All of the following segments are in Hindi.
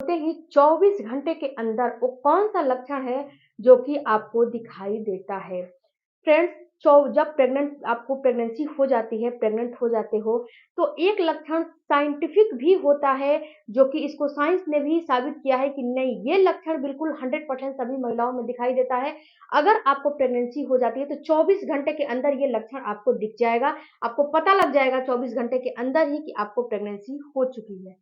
होते ही 24 घंटे के अंदर वो कौन-सा लक्षण है जो कि आपको दिखाई देता है? फ्रेंड्स, जब आपको प्रेगनेंसी हो जाती है, प्रेग्नेंट हो जाते हो, तो एक लक्षण साइंटिफिक भी होता है, जो कि इसको साइंस ने भी साबित किया है कि नहीं, ये लक्षण बिल्कुल 100% सभी महिलाओं में दिखाई देता है। अगर आपको प्रेगनेंसी हो जाती है, तो 24 घंटे के अंदर ये लक्षण आपको दिख जाएगा। आपको पता लग जाएगा 24 घंटे के अंदर ही कि आपको प्रेगनेंसी हो चुकी है।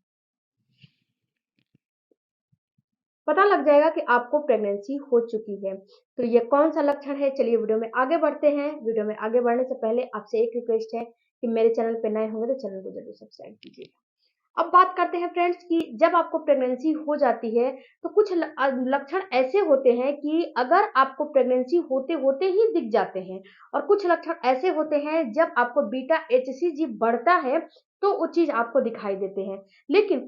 पता लग जाएगा कि आपको प्रेगनेंसी हो चुकी है। तो ये कौन-सा लक्षण है, चलिए वीडियो में आगे बढ़ते हैं। वीडियो में आगे बढ़ने से पहले आपसे एक रिक्वेस्ट है कि मेरे चैनल पे नए होंगे तो चैनल को ज़रूर सब्सक्राइब कीजिएगा। अब बात करते हैं फ्रेंड्स कि जब आपको प्रेगनेंसी हो जाती है, तो कुछ लक्षण ऐसे होते हैं कि अगर आपको प्रेगनेंसी होते-होते ही दिख जाते हैं, और कुछ लक्षण ऐसे होते हैं जब आपको बीटा एचसीजी बढ़ता है, तो वो चीज़ आपको दिखाई देते हैं। लेकिन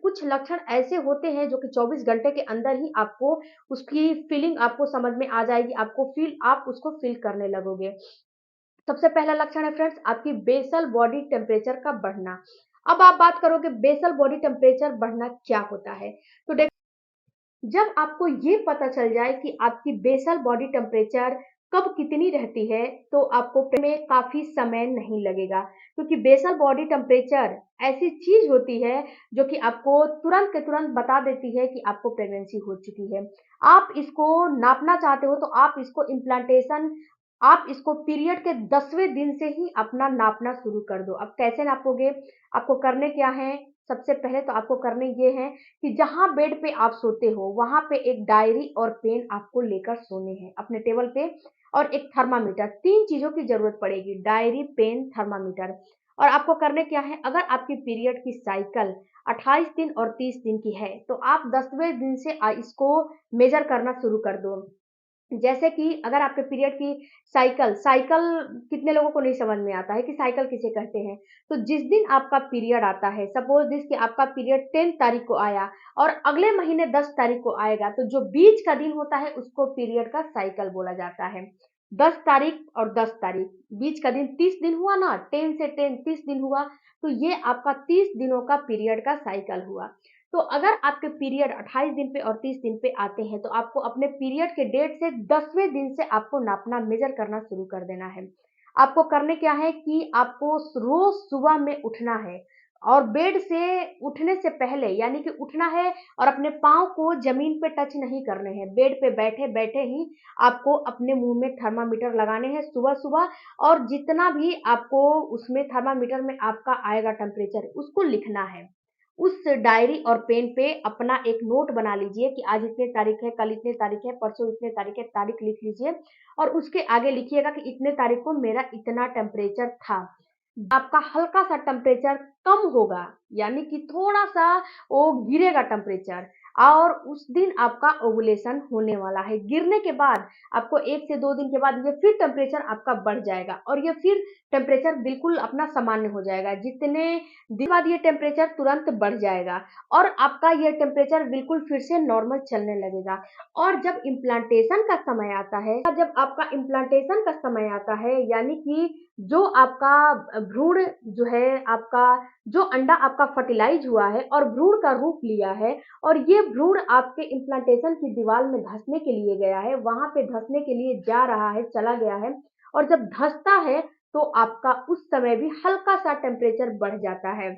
कुछ लक्षण ऐसे होते हैं जो कि 24 घंटे के अंदर ही आपको उसकी फीलिंग आपको समझ में आ जाएगी, आप उसको फ़ील करने लगोगे। सबसे पहला लक्षण है फ्रेंड्स, आपकी बेसल बॉडी टेम्परेचर का बढ़ना। अब आप बात करोगे बेसल बॉडी टेम्परेचर बढ़ना क्या होता है? तो जब आपको ये पता चल जाए कि आपकी बेसल बॉडी टेम्परेचर कब कितनी रहती है, तो आपको में काफ़ी समय नहीं लगेगा, क्योंकि बेसल बॉडी टेम्परेचर ऐसी चीज़ होती है जो कि आपको तुरंत के तुरंत बता देती है कि आपको प्रेगनेंसी हो चुकी है। आप इसको नापना चाहते हो, तो आप इसको पीरियड के 10वें दिन से ही अपना नापना शुरू कर दो। अब कैसे नापोगे? आपको करने क्या है? सबसे पहले तो आपको करने ये हैं कि जहाँ बेड पे आप सोते हो, वहाँ पे एक डायरी और पेन आपको लेकर सोने हैं अपने टेबल पे, और एक थर्मामीटर। 3 चीज़ों की ज़रूरत पड़ेगी, डायरी, पेन, थर्मामीटर। और आपको करने क्या है, अगर आपकी पीरियड की साइकिल 28 दिन और 30 दिन की है, तो आप 10वें दिन से इसको मेज़र करना शुरू कर दो। जैसे कि अगर आपके पीरियड की साइकिल साइकिल कितने लोगों को नहीं समझ में आता है कि साइकिल किसे कहते हैं। तो जिस दिन आपका पीरियड आता है, सपोज दिस कि आपका पीरियड 10 तारीख को आया और अगले महीने 10 तारीख को आएगा, तो जो बीच का दिन होता है उसको पीरियड का साइकिल बोला जाता है। 10 तारीख और 10 तारीख, बीच का दिन 30 दिन हुआ ना, 10 से 10 30 दिन हुआ, तो ये आपका 30 दिनों का पीरियड का साइकिल हुआ। तो अगर आपके पीरियड 28 दिन पे और 30 दिन पे आते हैं, तो आपको अपने पीरियड के डेट से 10वें दिन से आपको नापना, मेज़र करना शुरू कर देना है। आपको करने क्या है कि आपको रोज़ सुबह में उठना है, और बेड से उठने से पहले, यानी कि उठना है और अपने पाँव को ज़मीन पे टच नहीं करने हैं। बेड पे बैठे-बैठे ही आपको अपने मुँह में थर्मामीटर लगाने हैं सुबह-सुबह, और जितना भी आपको उसमें थर्मामीटर में आपका आएगा टेम्परेचर, उसको लिखना है। उस डायरी और पेन पे अपना एक नोट बना लीजिए कि आज इतने तारीख है, कल इतने तारीख है, परसों इतने तारीख है, तारीख लिख लीजिए, और उसके आगे लिखिएगा कि इतने तारीख को मेरा इतना टेम्परेचर था। आपका हल्का-सा टेम्परेचर कम होगा, यानी कि थोड़ा-सा वो गिरेगा टेम्परेचर, और उस दिन आपका ओव्यूलेशन होने वाला है। गिरने के बाद आपको 1 से 2 दिन के बाद ये फिर टेम्परेचर आपका बढ़ जाएगा, और ये फिर टेम्परेचर बिल्कुल अपना सामान्य हो जाएगा। जितने दिन बाद ये टेम्परेचर तुरंत बढ़ जाएगा, और आपका ये टेम्परेचर बिल्कुल फिर से नॉर्मल चलने लगेगा। और जब आपका इम्प्लांटेशन का समय आता है, यानी कि जो आपका भ्रूण जो है, आपका जो अंडा आपका फर्टिलाइज़ हुआ है और भ्रूण का रूप लिया है, और ये भ्रूण आपके इम्प्लांटेशन की दीवार में धँसने के लिए गया है, वहाँ पे धँसने के लिए जा रहा है, चला गया है, और जब धँसता है, तो आपका उस समय भी हल्का-सा टेम्परेचर बढ़ जाता है।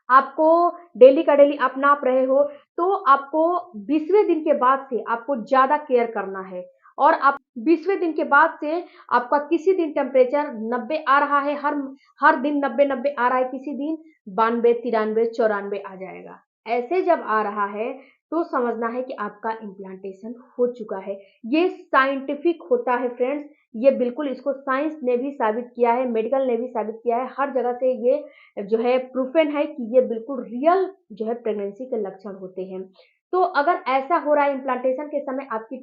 आपको डेली का डेली आप नाप रहे हो, तो आपको 20वें दिन के बाद से आपको ज़्यादा केयर करना है, और आप 20वें दिन के बाद से आपका किसी दिन टेम्परेचर 90 आ रहा है, हर दिन 90-90 आ रहा है, किसी दिन 92, 93, 94 आ जाएगा। ऐसे जब आ रहा है, तो समझना है कि आपका इम्प्लांटेशन हो चुका है। ये साइंटिफिक होता है फ्रेंड्स, ये बिल्कुल, इसको साइंस ने भी साबित किया है, मेडिकल ने भी साबित किया है, हर जगह से ये जो है प्रूफन है कि ये बिल्कुल रियल जो है प्रेगनेंसी के लक्षण होते हैं। तो अगर ऐसा हो रहा है इम्प्लांटेशन के समय, आपकी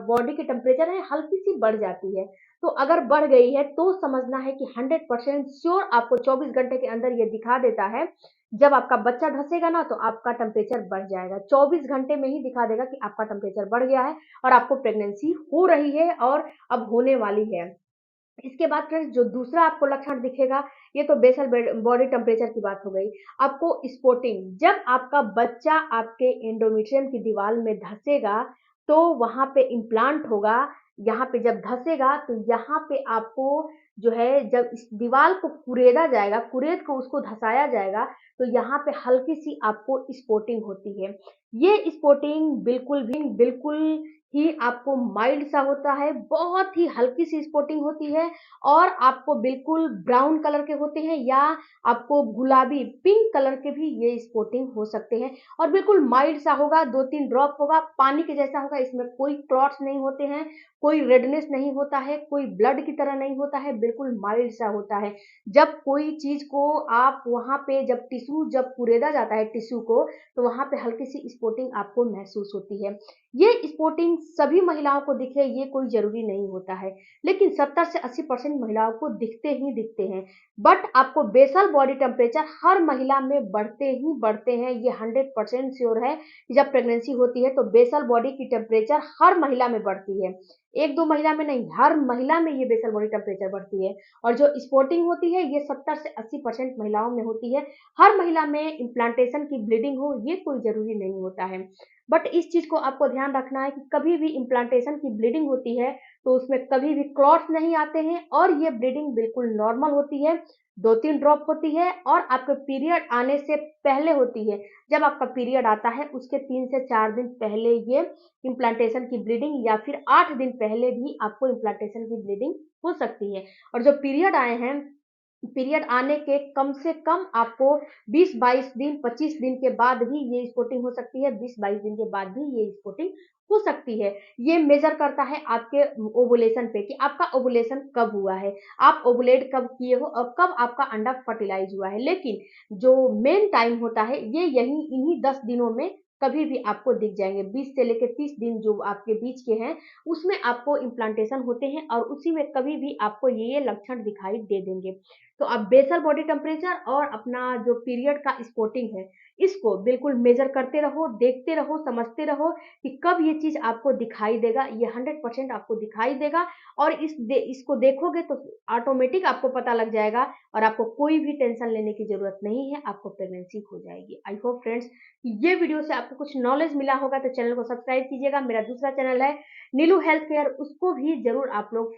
बॉडी की टेम्परेचर है हल्की सी बढ़ जाती है, तो अगर बढ़ गई है, तो समझना है कि 100% श्योर आपको 24 घंटे के अंदर ये दिखा देता है। जब आपका बच्चा धंसेगा ना, तो आपका टेम्परेचर बढ़ जाएगा, 24 घंटे में ही दिखा देगा कि आपका टेम्परेचर बढ़ गया है और आपको प्रेगनेंसी हो रही है और अब होने वाली है। इसके बाद फ्रेंड्स जो दूसरा आपको लक्षण दिखेगा, ये तो बेसल बॉडी टेम्परेचर की बात हो गई। आपको स्पॉटिंग, जब आपका बच्चा आपके एंडोमेट्रियम की दीवार में धंसेगा, तो वहाँ पे इम्प्लांट होगा। यहाँ पे जब धंसेगा तो यहाँ पे आपको जो है, जब इस दीवार को कुरेदा जाएगा, कुरेद को उसको धंसाया जाएगा, तो यहाँ पे हल्की सी आपको स्पॉटिंग होती है। ये स्पॉटिंग बिल्कुल ही आपको माइल्ड सा होता है, बहुत ही हल्की सी स्पॉटिंग होती है, और आपको बिल्कुल ब्राउन कलर के होते हैं, या आपको गुलाबी पिंक कलर के भी ये स्पॉटिंग हो सकते हैं, और बिल्कुल माइल्ड सा होगा, 2-3 ड्रॉप होगा, पानी के जैसा होगा। इसमें कोई क्लॉट्स नहीं होते हैं, कोई रेडनेस नहीं होता है, कोई ब्लड की तरह नहीं होता है, बिल्कुल माइल्ड सा होता है। जब कोई चीज को आप वहां पे जब टिश्यू जब कुरेदा जाता है टिश्यू को, तो वहां पे हल्की सी स्पॉटिंग आपको महसूस होती है। ये स्पॉटिंग सभी महिलाओं को दिखे, ये कोई जरूरी नहीं होता है, लेकिन 70 से 80% महिलाओं को दिखते ही दिखते हैं। बट आपको बेसल बॉडी टेम्परेचर हर महिला में बढ़ते ही बढ़ते हैं, ये 100% श्योर है कि जब प्रेगनेंसी होती है तो बेसल बॉडी की टेम्परेचर हर महिला में बढ़ती है। एक दो महिला में नहीं, हर महिला में ये बेसल बॉडी टेम्परेचर बढ़ती है। और जो स्पॉटिंग होती है, ये 70 से 80% महिलाओं में होती है। हर महिला में इम्प्लांटेशन की ब्लीडिंग हो, ये कोई जरूरी नहीं होता है। बट इस चीज को आपको ध्यान रखना है कि कभी भी इम्प्लांटेशन की ब्लीडिंग होती है, तो उसमें कभी भी क्लॉट्स नहीं आते हैं, और ये ब्लीडिंग बिल्कुल नॉर्मल होती है। 2-3 ड्रॉप होती है, और आपके पीरियड आने से पहले होती है। जब आपका पीरियड आता है उसके 3 से 4 दिन पहले ये इम्प्लांटेशन की ब्लीडिंग, या फिर 8 दिन पहले भी आपको इम्प्लांटेशन की ब्लीडिंग हो सकती है। और जो पीरियड आए हैं, पीरियड आने के कम से कम आपको 20-22 दिन, 25 दिन के बाद भी ये स्पॉटिंग हो सकती है, 20-22 दिन के बाद भी ये स्पॉटिंग हो सकती है। ये मेजर करता है आपके ओवुलेशन पे कि आपका ओवुलेशन कब हुआ है, आप ओवुलेट कब किए हो, और कब आपका अंडा फर्टिलाइज हुआ है। लेकिन जो मेन टाइम होता है, ये यही इन्हीं 10 दिनों में कभी भी आपको दिख जाएंगे। 20 से लेकर 30 दिन जो आपके बीच के हैं, उसमें आपको इम्प्लांटेशन होते हैं, और उसी में कभी भी आपको ये लक्षण दिखाई दे देंगे। तो आप बेसल बॉडी टेम्परेचर और अपना जो पीरियड का स्पॉटिंग है, इसको बिल्कुल मेजर करते रहो, देखते रहो, समझते रहो कि कब ये चीज आपको दिखाई देगा। ये 100% आपको दिखाई देगा, और इसको देखोगे तो ऑटोमेटिक आपको पता लग जाएगा, और आपको कोई भी टेंशन लेने की जरूरत नहीं है, आपको प्रेगनेंसी हो जाएगी। आई होप फ्रेंड्स ये वीडियो से आपको कुछ नॉलेज मिला होगा, तो चैनल को सब्सक्राइब कीजिएगा। मेरा दूसरा चैनल है नीलू हेल्थ केयर, उसको भी जरूर आप लोग